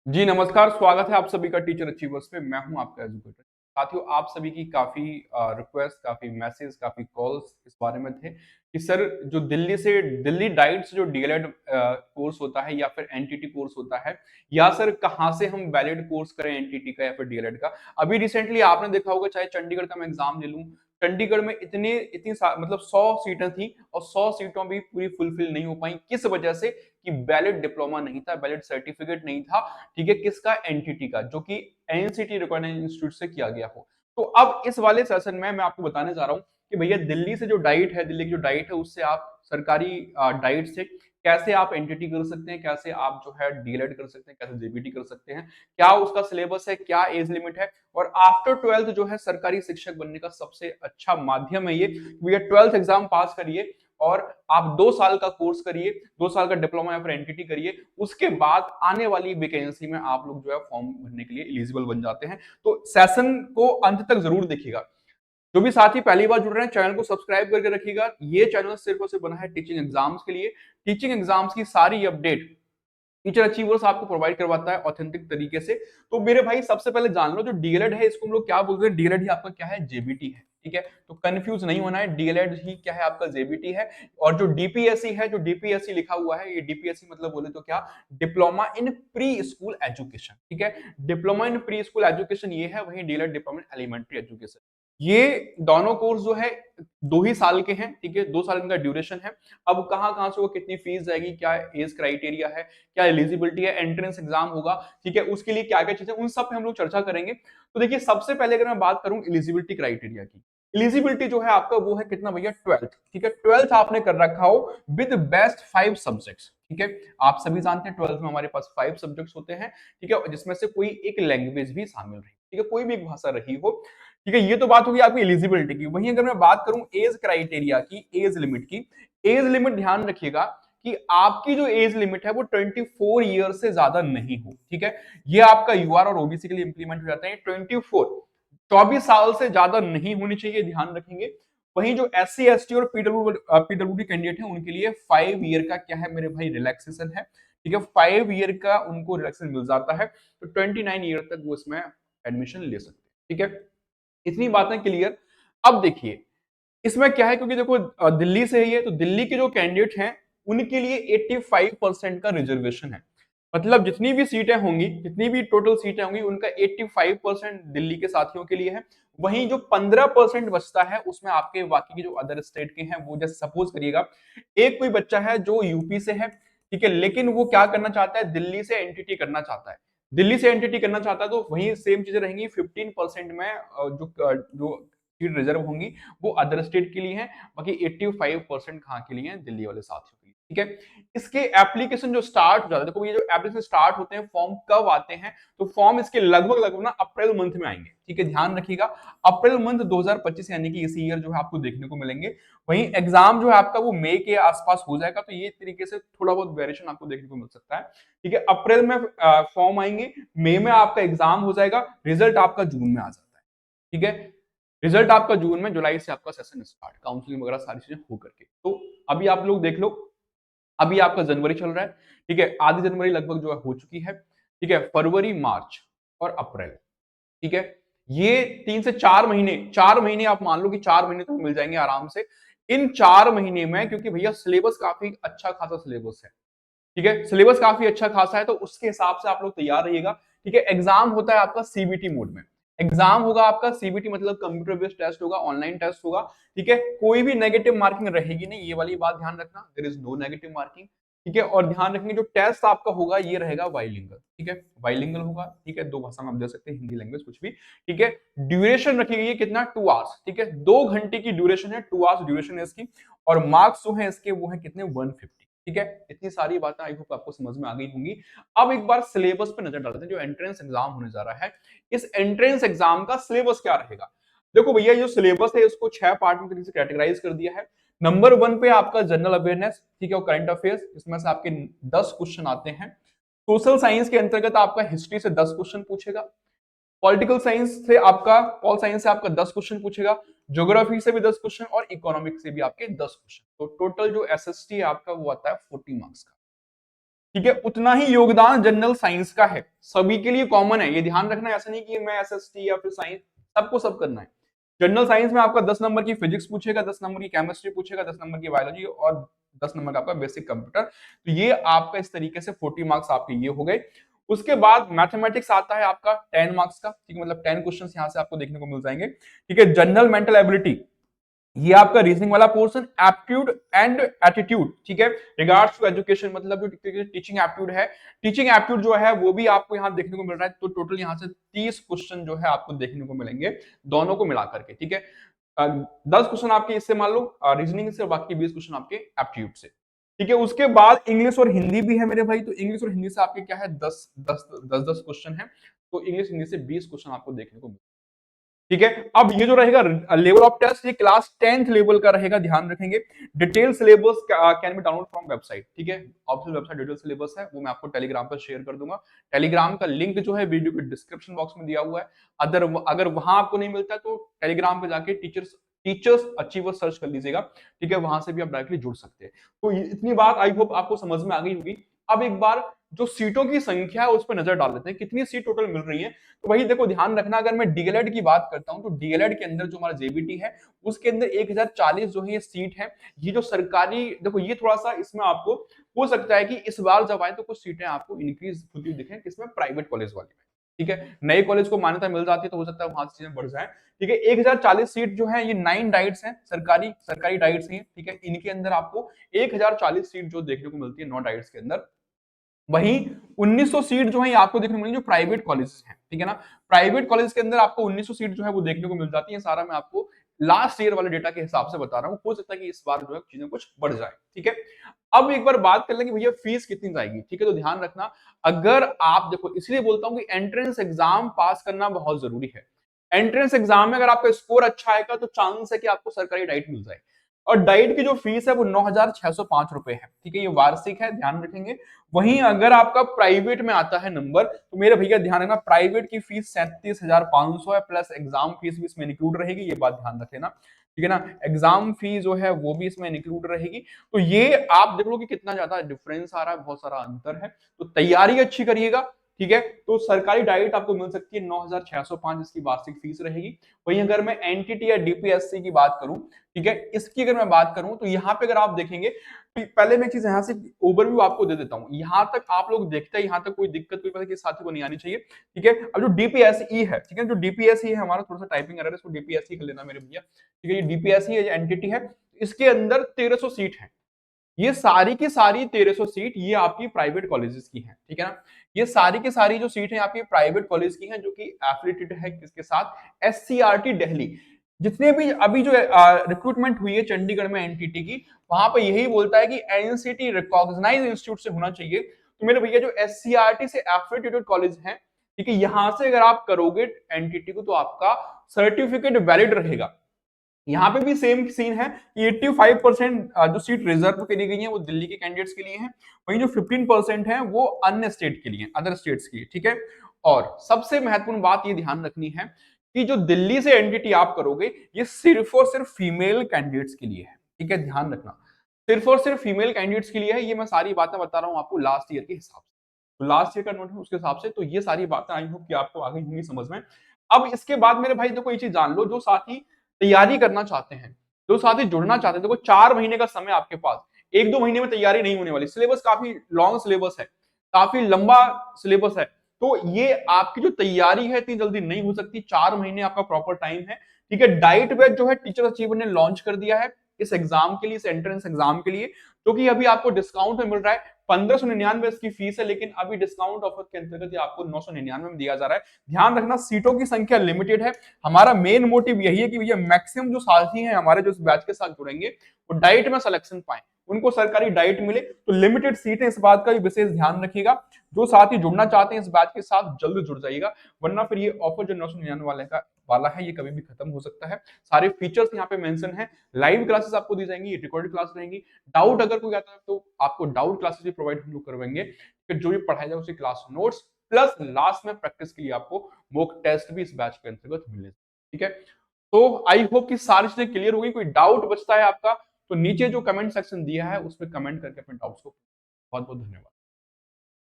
जी नमस्कार, स्वागत है आप सभी का टीचर अचीवर्स पे। मैं हूं आपका एजुकेटर। साथियों, आप सभी की काफ़ी रिक्वेस्ट, काफ़ी मैसेज, काफ़ी कॉल्स इस बारे में थे कि सर जो दिल्ली डाइट से जो डीएलएड कोर्स होता है या फिर एनटीटी कोर्स होता है, या सर कहाँ से हम वैलिड कोर्स करें एनटीटी का या फिर डीएलएड का। अभी रिसेंटली आपने देखा होगा, चाहे चंडीगढ़ का मैं एग्जाम ले लूँ, चंडीगढ़ में मतलब 100 सीटें थी और 100 सीटों भी पूरी फुलफिल नहीं हो पाई। किस वजह से? कि वैलिड डिप्लोमा नहीं था, वैलिड सर्टिफिकेट नहीं था। ठीक है, किसका? एनटीटी का, जो कि एनसीटी रिकॉग्नाइज्ड इंस्टीट्यूट से किया गया हो। तो अब इस वाले सेशन में मैं आपको बताने जा रहा हूं कि भैया दिल्ली से जो डाइट है, दिल्ली की जो डाइट है, उससे आप सरकारी डाइट से कैसे आप एनटीटी कर सकते हैं, कैसे आप जो है डीएलएड कर सकते हैं, कैसे जेबीटी कर सकते हैं, क्या उसका सिलेबस है, क्या एज लिमिट है। और आफ्टर 12th जो है सरकारी शिक्षक बनने का सबसे अच्छा माध्यम है ये। भैया 12th एग्जाम पास करिए और आप 2 साल का कोर्स करिए, 2 साल का डिप्लोमा या फिर एनटीटी करिए। उसके बाद आने वाली वैकेंसी में आप लोग जो है फॉर्म भरने के लिए एलिजिबल बन जाते हैं। तो सेशन को अंत तक जरूर देखिएगा। जो भी साथी पहली बार जुड़ रहे हैं, चैनल को सब्सक्राइब करके रखिएगा। ये चैनल सिर्फ और सिर्फ बना है टीचिंग एग्जाम्स के लिए। टीचिंग एग्जाम्स की सारी अपडेट टीचर अचीवर्स आपको प्रोवाइड करवाता है ऑथेंटिक तरीके से। तो मेरे भाई सबसे पहले जान लो, जो डीएलएड है इसको हम लोग क्या बोलते हैं? डीएलएड ही आपका क्या है? जेबीटी है। ठीक है, तो कंफ्यूज नहीं होना है, डीएलएड ही क्या है? आपका जेबीटी है। और जो डीपीएससी है, जो डीपीएससी लिखा हुआ है, ये डीपीएससी मतलब बोले तो क्या? Diploma in pre school education. ठीक है, diploma in pre school education ये है, वही DElEd diploma in elementary education. ये दोनों कोर्स जो है 2 ही साल के हैं। ठीक है, 2 साल इनका ड्यूरेशन है। अब कहाँ कहाँ से वो कितनी फीस जाएगी, क्या एज क्राइटेरिया है, क्या एलिजिबिलिटी है, एंट्रेंस एग्जाम होगा, ठीक है, उसके लिए क्या क्या चीजें, उन सब पे हम लोग चर्चा करेंगे। तो देखिए, सबसे पहले अगर मैं बात करूं एलिजिबिलिटी क्राइटेरिया की, एलिजिबिलिटी जो है आपका वो है कितना भैया? 12th। ठीक है, 12th आपने कर रखा हो विद बेस्ट 5 सब्जेक्ट्स। ठीक है, आप सभी जानते हैं 12th में हमारे पास 5 सब्जेक्ट्स होते हैं। ठीक है, जिसमें से कोई एक लैंग्वेज भी शामिल रही। ठीक है, कोई भी एक भाषा रही हो। ठीक है, ये तो बात होगी आपकी एलिजिबिलिटी की। वहीं अगर मैं बात करूं एज क्राइटेरिया की, एज लिमिट की, एज लिमिट ध्यान रखिएगा कि आपकी जो एज लिमिट है वो 24 ईयर से ज्यादा नहीं हो। ठीक है, ये आपका यूआर और ओबीसी के लिए इंप्लीमेंट हो जाता है। 24 साल से ज्यादा नहीं होनी चाहिए, ध्यान रखेंगे। वहीं जो एस सी एस टी और पीडब्ल्यूडी कैंडिडेट है, उनके लिए 5 ईयर का क्या है मेरे भाई? रिलैक्सेशन है। ठीक है, 5 ईयर का उनको रिलैक्सेशन मिल जाता है। तो 29 ईयर तक वो इसमें एडमिशन ले सकते हैं। ठीक है, इतनी बातें क्लियर। अब देखिए, इसमें क्या है, क्योंकि देखो दिल्ली से ही है, तो दिल्ली के जो कैंडिडेट हैं उनके लिए 85% का रिजर्वेशन है। मतलब जितनी भी सीटें होंगी, जितनी भी टोटल सीटें होंगी, उनका 85% दिल्ली के साथियों के लिए है। वहीं जो 15% बचता है उसमें आपके बाकी के जो अदर स्टेट के हैं, वो जैसे सपोज करिएगा एक कोई बच्चा है जो यूपी से है। ठीक है, लेकिन वो क्या करना चाहता है? दिल्ली से एनटीटी करना चाहता है। दिल्ली से एनटीटी करना चाहता है, तो वही सेम चीजें रहेंगी। 15% में जो सीट रिजर्व होंगी वो अदर स्टेट के लिए हैं। बाकी 85% कहाँ के लिए हैं? दिल्ली वाले साथियों के लिए। ठीक है, इसके एप्लीकेशन जो स्टार्ट हो जाता है, देखो ये जो एप्लीकेशन स्टार्ट होते हैं, फॉर्म कब आते हैं? तो फॉर्म इसके लगभग लगभग ना अप्रैल मंथ में आएंगे। ठीक है, ध्यान रखिएगा, अप्रैल मंथ 2025 यानी कि इसी ईयर जो है आपको देखने को मिलेंगे। वहीं एग्जाम जो है आपका वो मई के आसपास हो जाएगा। तो ये तरीके से थोड़ा बहुत वेरिएशन आपको देखने को मिल सकता है। ठीक है, अप्रैल में फॉर्म आएंगे, मई में आपका एग्जाम हो जाएगा, रिजल्ट आपका जून में आ जाता है। ठीक है, रिजल्ट आपका जून में, जुलाई से आपका सेशन स्टार्ट, काउंसलिंग वगैरह सारी चीजें हो करके। तो अभी आप लोग देख लो, अभी आपका जनवरी चल रहा है। ठीक है, आधी जनवरी लगभग जो है हो चुकी है। ठीक है, फरवरी, मार्च और अप्रैल। ठीक है, ये 3 से 4 महीने, 4 महीने आप मान लो कि 4 महीने तो मिल जाएंगे आराम से। इन 4 महीने में, क्योंकि भैया सिलेबस काफी अच्छा खासा सिलेबस है। ठीक है, सिलेबस काफी अच्छा खासा है, तो उसके हिसाब से आप लोग तैयार रहिएगा। ठीक है, एग्जाम होता है आपका सीबीटी मोड में। एग्जाम होगा आपका सीबीटी, मतलब कंप्यूटर बेस्ड टेस्ट होगा, ऑनलाइन टेस्ट होगा। ठीक है, कोई भी नेगेटिव मार्किंग रहेगी नहीं, ये वाली बात ध्यान रखना, there is no negative marking. ठीक है, और ध्यान रखेंगे जो टेस्ट आपका होगा ये रहेगा बाइलिंगुअल। ठीक है, बाइलिंगुअल होगा। ठीक है, 2 भाषा में आप दे सकते हैं, हिंदी लैंग्वेज कुछ भी। ठीक है, ड्यूरेशन रखिएगा ये कितना? 2 आवर्स। ठीक है, 2 घंटे की ड्यूरेशन है, 2 आवर्स ड्यूरेशन है इसकी। और मार्क्स जो है इसके वो है कितने? 150। ठीक है, इतनी सारी बातें आई होप आपको समझ में आ गई होंगी। अब एक बार सिलेबस पे नजर डालते हैं, जो एंट्रेंस एग्जाम होने जा रहा है, इस एंट्रेंस एग्जाम का सिलेबस क्या रहेगा? देखो भैया, जो सिलेबस है इसको 6 पार्ट में तरीके से कैटेगराइज कर दिया है। नंबर 1 पे आपका जनरल अवेयरनेस। ठीक है, और करंट अफेयर्स, इसमें से आपके 10 क्वेश्चन आते हैं। सोशल साइंस के अंतर्गत आपका हिस्ट्री से 10 क्वेश्चन पूछेगा। पॉलिटिकल साइंस से आपका, पॉल साइंस से आपका 10 क्वेश्चन पूछेगा। ज्योग्राफी से भी 10 क्वेश्चन और इकोनॉमिक से भी आपके 10 क्वेश्चन। तो टोटल जो एसएसटी है आपका वो आता है 40 मार्क्स का। ठीक है, उतना ही योगदान जनरल साइंस का है, सभी के लिए कॉमन है, ये ध्यान रखना है। ऐसा नहीं कि मैं एसएसटी या फिर साइंस, सबको सब करना है। जनरल साइंस में आपका 10 नंबर की फिजिक्स पूछेगा, 10 नंबर की केमिस्ट्री पूछेगा, 10 नंबर की बायोलॉजी और 10 नंबर का आपका बेसिक कंप्यूटर। तो ये आपका इस तरीके से 40 मार्क्स आपके ये हो गए। उसके बाद मैथमेटिक्स आता है आपका 10 मार्क्स का, ठीक है, मतलब 10 क्वेश्चन यहां से आपको देखने को मिल जाएंगे। ठीक है, जनरल मेंटल एबिलिटी, ये आपका रीजनिंग वाला पोर्शन, एप्टीट्यूड एंड एटीट्यूड, ठीक है, रिगार्ड्स टू एजुकेशन, मतलब जो टीचिंग एप्टीट्यूड है, टीचिंग एप्टीट्यूड जो है वो भी आपको यहाँ देखने को मिल रहा है। तो टोटल यहाँ से 30 क्वेश्चन जो है आपको देखने को मिलेंगे दोनों को मिला करके, ठीक है। 10 क्वेश्चन आपके इससे मान लो रीजनिंग से, बाकी 20 क्वेश्चन आपके एप्टीट्यूड से, ठीक है। उसके बाद इंग्लिश और हिंदी भी है मेरे भाई, तो इंग्लिश और हिंदी से आपके क्या है 10 क्वेश्चन है, तो इंग्लिश हिंदी से 20 क्वेश्चन आपको देखने को मिलेंगे, ठीक है। अब ये जो रहेगा लेवल ऑफ टेस्ट, ये क्लास 10th लेवल का रहेगा, ध्यान रखेंगे। Detail syllabus can be download from website, ठीक है, ऑफिशियल वेबसाइट डिटेल सिलेबस है, वो मैं आपको टेलीग्राम पर शेयर कर दूंगा। टेलीग्राम का लिंक जो है वीडियो के डिस्क्रिप्शन बॉक्स में दिया हुआ है। अगर वहां आपको नहीं मिलता तो टेलीग्राम पे जाके टीचर्स अचीवर सर्च कर लीजिएगा, ठीक है, वहां से भी आप डायरेक्टली जुड़ सकते हैं। तो इतनी बात आई होप आपको समझ में आ गई होगी। अब एक बार जो सीटों की संख्या है उस पर नजर डाल लेते हैं, कितनी सीट टोटल मिल रही है। तो वही देखो, ध्यान रखना, अगर मैं डीएलएड की बात करता हूं तो डीएलएड के अंदर जो हमारा जेबीटी है उसके अंदर 1040 जो है ये सीट है। ये जो सरकारी, देखो ये थोड़ा सा इसमें आपको हो सकता है कि इस बार जब आए तो कुछ सीटें आपको इंक्रीज होती हुई दिखें, किसमें, प्राइवेट कॉलेज वाली में, ठीक है। नए कॉलेज को मान्यता मिल जाती है तो हो सकता है वहां से चीजें बढ़ जाए, ठीक है। 1040 सीट जो है ये 9 डाइट्स हैं, सरकारी सरकारी डाइट्स हैं, ठीक है। इनके अंदर आपको 1040 सीट जो देखने को मिलती है 9 डाइट्स के अंदर। वहीं 1900 सीट जो है आपको देखने को मिलेंगी जो प्राइवेट कॉलेजेस हैं, ठीक है ना। प्राइवेट कॉलेज के अंदर आपको 1900 सीट जो है वो देखने को मिल जाती है। सारा मैं आपको लास्ट ईयर वाले डेटा के हिसाब से बता रहा हूँ, हो सकता है कि इस बार जो है चीजें कुछ बढ़ जाए, ठीक है। अब एक बार बात कर लेंगे भैया फीस कितनी जाएगी, ठीक है। तो ध्यान रखना, अगर आप देखो, इसलिए बोलता हूँ कि एंट्रेंस एग्जाम पास करना बहुत जरूरी है। एंट्रेंस एग्जाम में अगर आपका स्कोर अच्छा आएगा तो चांस है कि आपको सरकारी डाइट मिल जाए। और डाइट की जो फीस है वो 9,605 रुपए है, ठीक है, ये वार्षिक है, ध्यान रखेंगे। वहीं अगर आपका प्राइवेट में आता है नंबर, तो मेरे भैया ध्यान रखना, प्राइवेट की फीस 37,500 है, प्लस एग्जाम फीस भी इसमें इंक्लूड रहेगी, ये बात ध्यान रख लेना, ठीक है ना। एग्जाम फी जो है वो भी इसमें इंक्लूड रहेगी। तो ये आप देख लो कि कितना ज्यादा डिफरेंस आ रहा है, बहुत सारा अंतर है। तो तैयारी अच्छी करिएगा, ठीक है। तो सरकारी डाइट आपको मिल सकती है 9,605, इसकी वार्षिक फीस रहेगी। वहीं अगर मैं एनटीटी या डीपीएससी की बात करूं, ठीक है, इसकी अगर मैं बात करूं तो यहाँ पे अगर आप देखेंगे, पहले मैं चीज यहाँ से ओवरव्यू आपको दे देता हूँ, यहाँ तक आप लोग देखते हैं, यहाँ तक कोई दिक्कत कोई पता कि साथी को नहीं आनी चाहिए, ठीक है। अब जो डीपीएसई है, ठीक है, जो डीपीएसई है हमारा, थोड़ा सा टाइपिंग एरर है, इसको डीपीएसई कर लेना मेरे भैया, ठीक है। ये डीपीएसई है, एंटिटी है, इसके अंदर 1300 सीट है। ये सारी की सारी 1300 सीट ये आपकी प्राइवेट कॉलेजेस की हैं, ठीक है ना। ये सारी की सारी जो सीट है आपकी प्राइवेट कॉलेज की हैं, जो कि एफिलिएटेड है किसके साथ, एससीईआरटी दिल्ली। जितने भी अभी जो रिक्रूटमेंट हुई है चंडीगढ़ में एनटीटी की, वहां पे यही बोलता है कि एनसीटी रिकॉग्नाइज्ड इंस्टीट्यूट से होना चाहिए। तो मेरे भैया जो एससीईआरटी से एफिलिएटेड कॉलेज हैं, ठीक है, यहां से अगर आप करोगे एनटीटी को तो आपका सर्टिफिकेट वैलिड रहेगा। यहाँ पे भी सेम सीन है कि 85% जो सीट रिजर्व करी गई है वो दिल्ली के कैंडिडेट्स के लिए हैं। वहीं जो 15% है वो अन्य स्टेट के लिए, अदर स्टेट्स के लिए, ठीक है। और सबसे महत्वपूर्ण बात ये ध्यान रखनी है कि जो दिल्ली से एनटीटी आप करोगे ये सिर्फ और सिर्फ फीमेल कैंडिडेट्स के लिए है, ठीक है, ध्यान रखना, सिर्फ और सिर्फ फीमेल कैंडिडेट्स के लिए है। ये मैं सारी बातें बता रहा हूँ आपको लास्ट ईयर के हिसाब से, लास्ट ईयर का नोट है उसके हिसाब से। तो ये सारी बातें आई होप कि आपको आ गई होंगी समझ में। अब इसके बाद मेरे भाई देखो, ये चीज जान लो, जो साथी तैयारी करना चाहते हैं, जो साथी जुड़ना चाहते हैं, देखो 4 महीने का समय आपके पास, 1-2 महीने में तैयारी नहीं होने वाली। सिलेबस काफी लॉन्ग सिलेबस है, काफी लंबा सिलेबस है। तो ये आपकी जो तैयारी है इतनी जल्दी नहीं हो सकती, 4 महीने आपका प्रॉपर टाइम है, ठीक है। डाइट बैच जो है टीचर अचीवर ने लॉन्च कर दिया है इस एग्जाम के लिए, इस एंट्रेंस एग्जाम के लिए, जो कि अभी आपको डिस्काउंट में मिल रहा है। 1599 इसकी फीस है, लेकिन अभी डिस्काउंट ऑफर के अंतर्गत आपको 999 में दिया जा रहा है। ध्यान रखना, सीटों की संख्या लिमिटेड है। हमारा मेन मोटिव यही है कि भैया मैक्सिमम जो साथी हैं हमारे जो इस बैच के साथ जुड़ेंगे वो डाइट में सिलेक्शन पाए, उनको सरकारी डाइट मिले। तो लिमिटेड सीटें, इस बात का भी विशेष ध्यान रखिएगा। जो साथी जुड़ना चाहते हैं इस बैच के साथ जल्द जुड़ जाइएगा, वरना फिर ये ऑफर जो 999 वाला है ये कभी भी खत्म हो सकता है। सारे फीचर्स यहाँ पे मेंशन है। लाइव क्लासेस आपको दी जाएंगी, रिकॉर्डेड क्लास रहेंगी। डाउट अगर कोई आता है तो आपको डाउट क्लासेस भी प्रोवाइड हम लोग करवाएंगे, फिर जो भी पढ़ाया जाए उसकी क्लास नोट्स प्लस लास्ट में प्रैक्टिस के लिए आपको मॉक टेस्ट भी इस बैच के अंतर्गत मिले, ठीक है। तो आई होप कि सारी चीजें क्लियर हो गई। कोई डाउट बचता है आपका तो नीचे जो कमेंट सेक्शन दिया है उस पर कमेंट करके अपने डाउट्स को, बहुत बहुत धन्यवाद।